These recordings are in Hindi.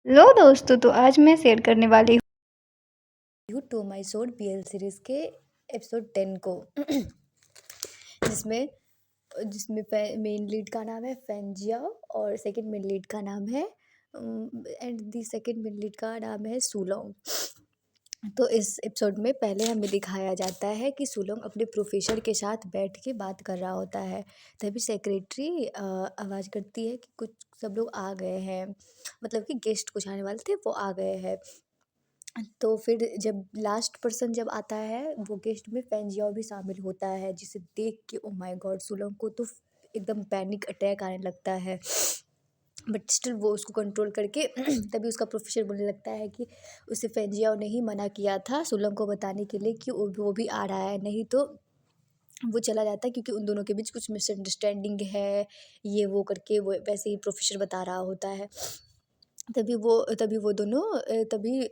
लो दोस्तों, तो आज मैं शेयर करने वाली यू टू माई सोड BL सीरीज़ के एपिसोड 10 को जिसमें जिसमें मेन लीड का नाम है फेंजिया और सेकंड मेन लीड का नाम है and the second main lead का नाम है सूलोंग। तो इस एपिसोड में पहले हमें दिखाया जाता है कि सूलोंग अपने प्रोफेसर के साथ बैठ के बात कर रहा होता है। तभी सेक्रेटरी आवाज़ करती है कि कुछ सब लोग आ गए हैं, मतलब कि गेस्ट कुछ आने वाले थे वो आ गए हैं। तो फिर जब लास्ट पर्सन जब आता है वो गेस्ट में फेंजियाओ भी शामिल होता है, जिसे देख के ओ माय गॉड सूलोंग को तो एकदम पैनिक अटैक आने लगता है। बट स्टिल वो उसको कंट्रोल करके तभी उसका प्रोफेसर बोलने लगता है कि उसे फेंजियाओ ने ही मना किया था सूलोंग को बताने के लिए कि वो भी आ रहा है, नहीं तो वो चला जाता है क्योंकि उन दोनों के बीच कुछ मिसअंडरस्टैंडिंग है, ये वो करके वो वैसे ही प्रोफेसर बता रहा होता है। तभी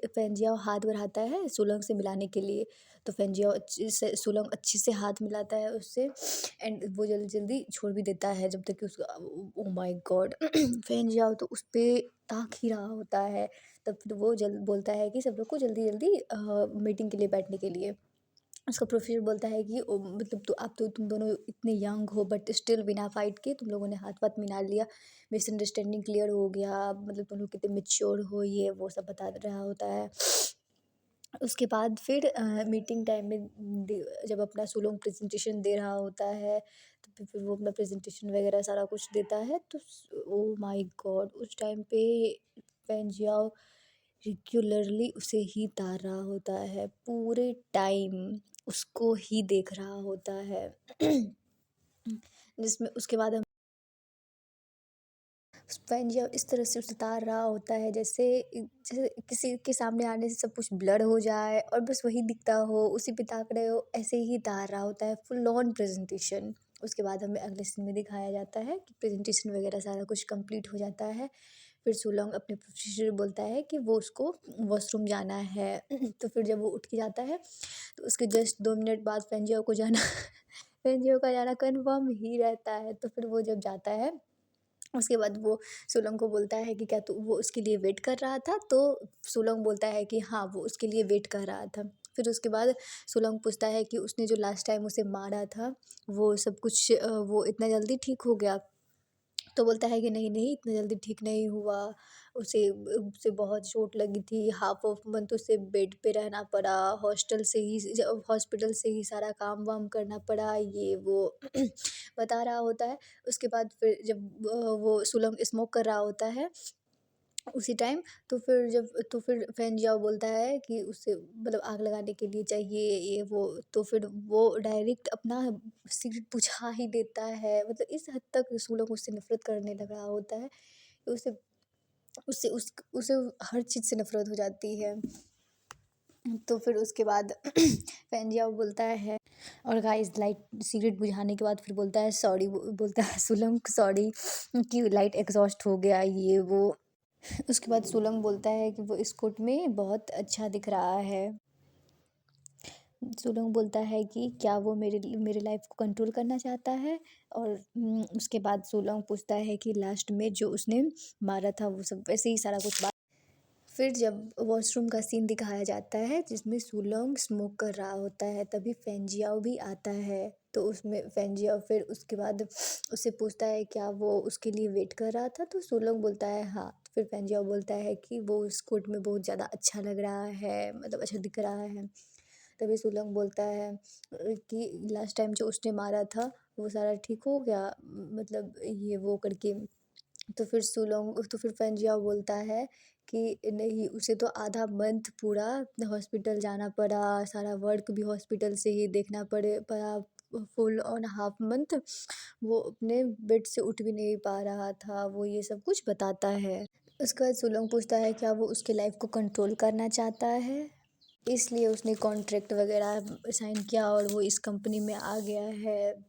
फेंजियाओ हाथ बढ़ाता है सूलोंग से मिलाने के लिए। तो फेंजियाओ सूलोंग अच्छे से हाथ मिलाता है उससे एंड वो जल्दी जल्दी छोड़ भी देता है जब तक कि उसका ओ माय गॉड फेंजियाओ तो उस पर ताक ही रहा होता है। तब फिर वो जल्द बोलता है कि सब लोग को जल्दी जल्दी मीटिंग के लिए बैठने के लिए। उसका प्रोफेसर बोलता है कि मतलब तो आप तो तुम दोनों इतने यंग हो बट स्टिल बिना फाइट के तुम लोगों ने हाथ पाथ मिला लिया, मिसअंडरस्टैंडिंग क्लियर हो गया, मतलब तुम लोग कितने मेच्योर हो, ये वो सब बता रहा होता है। उसके बाद फिर मीटिंग टाइम में जब अपना सूलोंग प्रेजेंटेशन दे रहा होता है तो फिर वो अपना प्रेजेंटेशन वगैरह सारा कुछ देता है। तो ओ माय गॉड उस टाइम पे पेंजियाओ रेगुलरली उसे ही तार रहा होता है, पूरे टाइम उसको ही देख रहा होता है। जिसमें उसके बाद हम स्पंज इस तरह से उतार रहा होता है जैसे जैसे किसी के सामने आने से सब कुछ ब्लर हो जाए और बस वही दिखता हो, उसी पे ताक रहे हो, ऐसे ही तार रहा होता है फुल ऑन प्रेजेंटेशन। उसके बाद हमें अगले सीन में दिखाया जाता है कि प्रेजेंटेशन वगैरह सारा कुछ कंप्लीट हो जाता है। फिर सूलोंग अपने प्रोफेसर बोलता है कि वो उसको वॉशरूम जाना है। तो फिर जब वो उठ के जाता है तो उसके जस्ट 2 मिनट बाद फेंजियो को जाना फेंजियो का जाना कन्फर्म ही रहता है। तो फिर वो जब जाता है उसके बाद वो सूलोंग को बोलता है कि क्या तू वो उसके लिए वेट कर रहा था, तो सूलोंग बोलता है कि हाँ वो उसके लिए वेट कर रहा था। फिर उसके बाद सूलोंग पूछता है कि उसने जो लास्ट टाइम उसे मारा था वो सब कुछ वो इतना जल्दी ठीक हो गया। तो बोलता है कि नहीं नहीं इतना जल्दी ठीक नहीं हुआ, उसे उसे बहुत चोट लगी थी, हाफ ऑफ मंथ उसे बेड पे रहना पड़ा, हॉस्पिटल से ही सारा काम वाम करना पड़ा, ये वो बता रहा होता है। उसके बाद फिर जब वो सुलंग स्मोक कर रहा होता है उसी टाइम, तो फिर फेंजियाओ बोलता है कि उसे मतलब आग लगाने के लिए चाहिए ये वो। तो फिर वो डायरेक्ट अपना सिगरेट बुझा ही देता है, मतलब इस हद तक सूलों उससे नफरत करने लगा होता है कि उसे उससे उस उसे हर चीज़ से नफरत हो जाती है। तो फिर उसके बाद फेंजियाओ बोलता है और गाइस लाइट सिगरेट बुझाने के बाद फिर बोलता है सॉरी, बोलता है सुलंग सॉरी कि लाइट एग्जॉस्ट हो गया ये वो। उसके बाद सुलंग बोलता है कि वो इस कोट में बहुत अच्छा दिख रहा है। सुलंग बोलता है कि क्या वो मेरे मेरे लाइफ को कंट्रोल करना चाहता है। और उसके बाद सुलंग पूछता है कि लास्ट में जो उसने मारा था वो सब वैसे ही सारा कुछ बात। फिर जब वॉशरूम का सीन दिखाया जाता है जिसमें सूलोंग स्मोक कर रहा होता है तभी फेंजियाओ भी आता है। तो उसमें फेंजियाओ फिर उसके बाद उससे पूछता है क्या वो उसके लिए वेट कर रहा था, तो सूलोंग बोलता है हाँ। तो फिर फेंजियाओ बोलता है कि वो उस कोट में बहुत ज़्यादा अच्छा लग रहा है, मतलब अच्छा दिख रहा है। तभी सूलोंग बोलता है कि लास्ट टाइम जो उसने मारा था वो सारा ठीक हो गया, मतलब ये वो करके। तो फिर फेंजियाओ बोलता है कि नहीं उसे तो आधा मंथ पूरा हॉस्पिटल जाना पड़ा, सारा वर्क भी हॉस्पिटल से ही देखना पड़ा फुल ऑन हाफ मंथ, वो अपने बेड से उठ भी नहीं पा रहा था, वो ये सब कुछ बताता है। उसके बाद सुलोंग पूछता है क्या वो उसके लाइफ को कंट्रोल करना चाहता है, इसलिए उसने कॉन्ट्रैक्ट वगैरह साइन किया और वो इस कंपनी में आ गया है।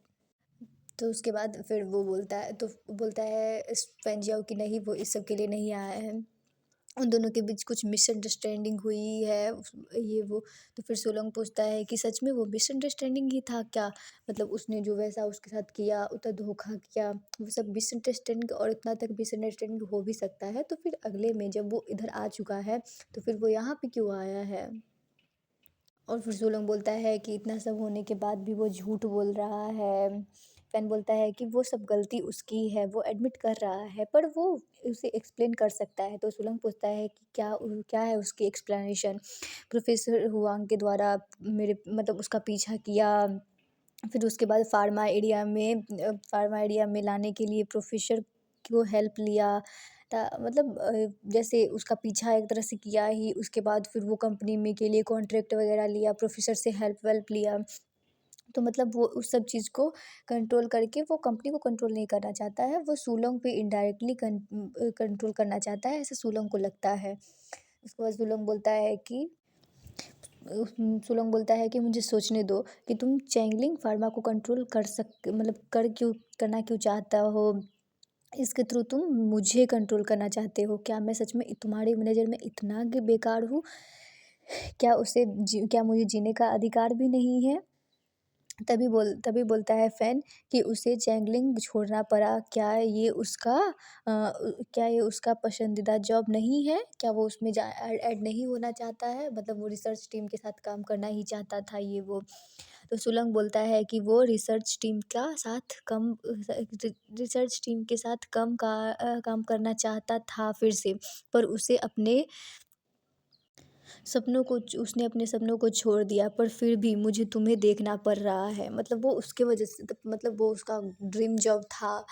तो उसके बाद फिर वो बोलता है, तो बोलता है फेंजियाओ कि नहीं वो इस सब के लिए नहीं आया है, उन दोनों के बीच कुछ मिसअंडरस्टैंडिंग हुई है ये वो। तो फिर सोलंग पूछता है कि सच में वो मिसअंडरस्टैंडिंग ही था क्या? मतलब उसने जो वैसा उसके साथ किया, उतना धोखा किया, वो सब मिसअंडरस्टैंडिंग, और इतना तक मिसअंडरस्टैंडिंग हो भी सकता है, तो फिर अगले में जब वो इधर आ चुका है, तो फिर वो यहाँ पे क्यों आया है? और फिर सोलंग बोलता है कि इतना सब होने के बाद भी वो झूठ बोल रहा है। फैन बोलता है कि वो सब गलती उसकी है, वो एडमिट कर रहा है, पर वो उसे एक्सप्लेन कर सकता है। तो सोलंग पूछता है कि क्या है उसकी एक्सप्लेनेशन? प्रोफेसर हुआंग के द्वारा मेरे मतलब उसका पीछा किया, फिर उसके बाद फार्मा एरिया में लाने के लिए प्रोफेसर को हेल्प लिया था, मतलब जैसे उसका पीछा एक तरह से किया ही, उसके बाद फिर वो कंपनी में के लिए कॉन्ट्रैक्ट वगैरह लिया, प्रोफेसर से हेल्प वेल्प लिया। तो मतलब वो उस सब चीज़ को कंट्रोल करके वो कंपनी को कंट्रोल नहीं करना चाहता है, वो सूलोंग पे इनडायरेक्टली कंट्रोल करना चाहता है, ऐसा सूलोंग को लगता है। उसके बाद सूलोंग बोलता है कि मुझे सोचने दो कि तुम चैंगलिंग फार्मा को कंट्रोल करना क्यों चाहता हो? इसके थ्रू तुम मुझे कंट्रोल करना चाहते हो। क्या मैं सच में तुम्हारी नज़र में इतना बेकार हूँ? क्या मुझे जीने का अधिकार भी नहीं है? तभी बोलता है फैन कि उसे चैंगलिंग छोड़ना पड़ा। क्या ये उसका पसंदीदा जॉब नहीं है? क्या वो उसमें ऐड नहीं होना चाहता है? मतलब वो रिसर्च टीम के साथ काम करना ही चाहता था ये वो। तो सुलंग बोलता है कि वो रिसर्च टीम के साथ काम करना चाहता था फिर से, पर उसने अपने सपनों को छोड़ दिया, पर फिर भी मुझे तुम्हें देखना पड़ रहा है। मतलब वो उसके वजह से, मतलब वो उसका ड्रीम जॉब था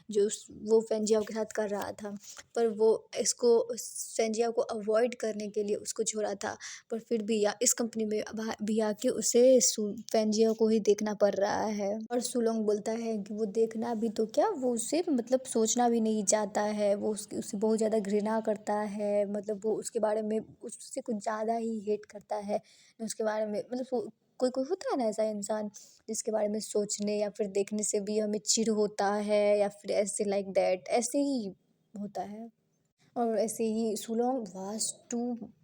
वो फेंजियाओ के साथ कर रहा था, पर वो इसको फेंजियाओ को अवॉइड करने के लिए उसको छोड़ा था, पर फिर भी या इस कंपनी में भी आके उसे फेंजियाओ को ही देखना पड़ रहा है। और सुलोंग बोलता है कि वो देखना भी तो क्या, वो उसे मतलब सोचना भी नहीं चाहता है, वो उसे बहुत ज़्यादा घृणा करता है, मतलब वो उसके बारे में उससे कुछ ज़्यादा ही हेट करता है उसके बारे में। मतलब कोई कोई होता है ना ऐसा इंसान जिसके बारे में सोचने या फिर देखने से भी हमें चिढ़ होता है, या फिर ऐसे लाइक दैट ऐसे ही होता है। और ऐसे ही सुलोंग वाज टू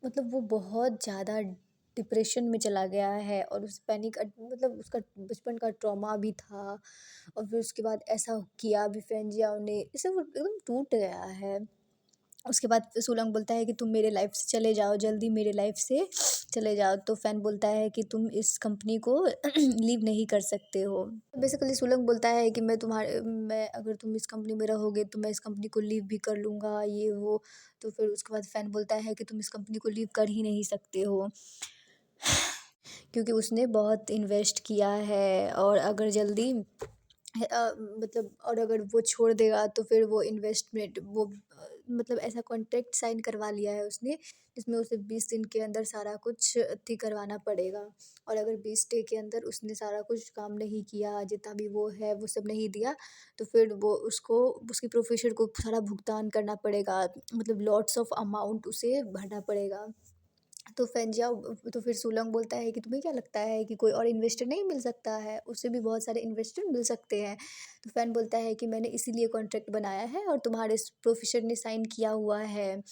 मतलब वो बहुत ज़्यादा डिप्रेशन में चला गया है, और उस मतलब उसका बचपन का ट्रॉमा भी था, और फिर उसके बाद ऐसा किया भी फेंजियाओ ने, इससे वो एकदम टूट गया है। उसके बाद सोलंग बोलता है कि तुम मेरे लाइफ से चले जाओ, जल्दी मेरे लाइफ से चले जाओ। तो फैन बोलता है कि तुम इस कंपनी को लीव नहीं कर सकते हो। बेसिकली सोलंग बोलता है कि मैं अगर तुम इस कंपनी में रहोगे तो मैं इस कंपनी को लीव भी कर लूँगा ये वो। तो फिर उसके बाद फैन बोलता है कि तुम इस कंपनी को लीव कर ही नहीं सकते हो, क्योंकि उसने बहुत इन्वेस्ट किया है, और अगर जल्दी मतलब और अगर वो छोड़ देगा तो फिर वो इन्वेस्टमेंट मतलब ऐसा कॉन्ट्रैक्ट साइन करवा लिया है उसने, जिसमें उसे 20 दिन के अंदर सारा कुछ अथी करवाना पड़ेगा, और अगर 20 डे के अंदर उसने सारा कुछ काम नहीं किया, जितना भी वो है वो सब नहीं दिया, तो फिर वो उसको उसके प्रोफेसर को सारा भुगतान करना पड़ेगा, मतलब लॉट्स ऑफ अमाउंट उसे भरना पड़ेगा। तो फिर सुलंग बोलता है कि तुम्हें क्या लगता है कि कोई और इन्वेस्टर नहीं मिल सकता है? उससे भी बहुत सारे इन्वेस्टर मिल सकते हैं। तो फैन बोलता है कि मैंने इसीलिए कॉन्ट्रैक्ट बनाया है, और तुम्हारे प्रोफेसर ने साइन किया हुआ है।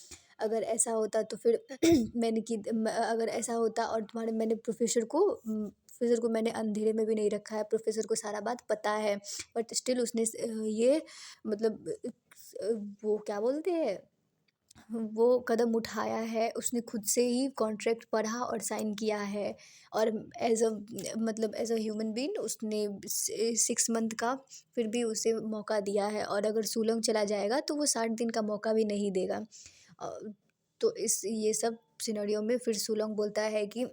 अगर ऐसा होता तो फिर अगर ऐसा होता और तुम्हारे प्रोफेसर को मैंने अंधेरे में भी नहीं रखा है, प्रोफेसर को सारा बात पता है, बट स्टिल उसने ये मतलब वो क्या बोलते हैं, वो कदम उठाया है, उसने खुद से ही कॉन्ट्रैक्ट पढ़ा और साइन किया है, और एज अ ह्यूमन बीइंग उसने 6 मंथ का फिर भी उसे मौका दिया है, और अगर सूलंग चला जाएगा तो वो 60 दिन का मौका भी नहीं देगा। अ, तो इस ये सब सिनेरियो में फिर सूलंग बोलता है कि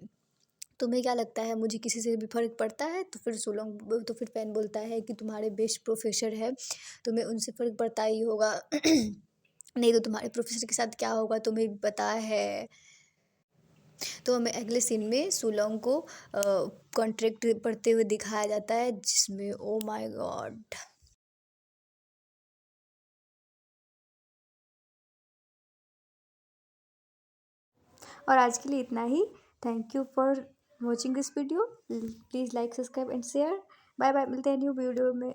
तुम्हें क्या लगता है मुझे किसी से भी फ़र्क पड़ता है? तो फिर फैन बोलता है कि तुम्हारे बेस्ट प्रोफेसर है, तुम्हें उनसे फ़र्क पड़ता ही होगा। नहीं तो तुम्हारे प्रोफेसर के साथ क्या होगा तुम्हें भी पता है। तो हमें अगले सीन में सुलोंग को कॉन्ट्रैक्ट पढ़ते हुए दिखाया जाता है, जिसमें ओ माय गॉड। और आज के लिए इतना ही। Thank you for watching this video. Please like subscribe and share. Bye bye, मिलते हैं न्यू वीडियो में।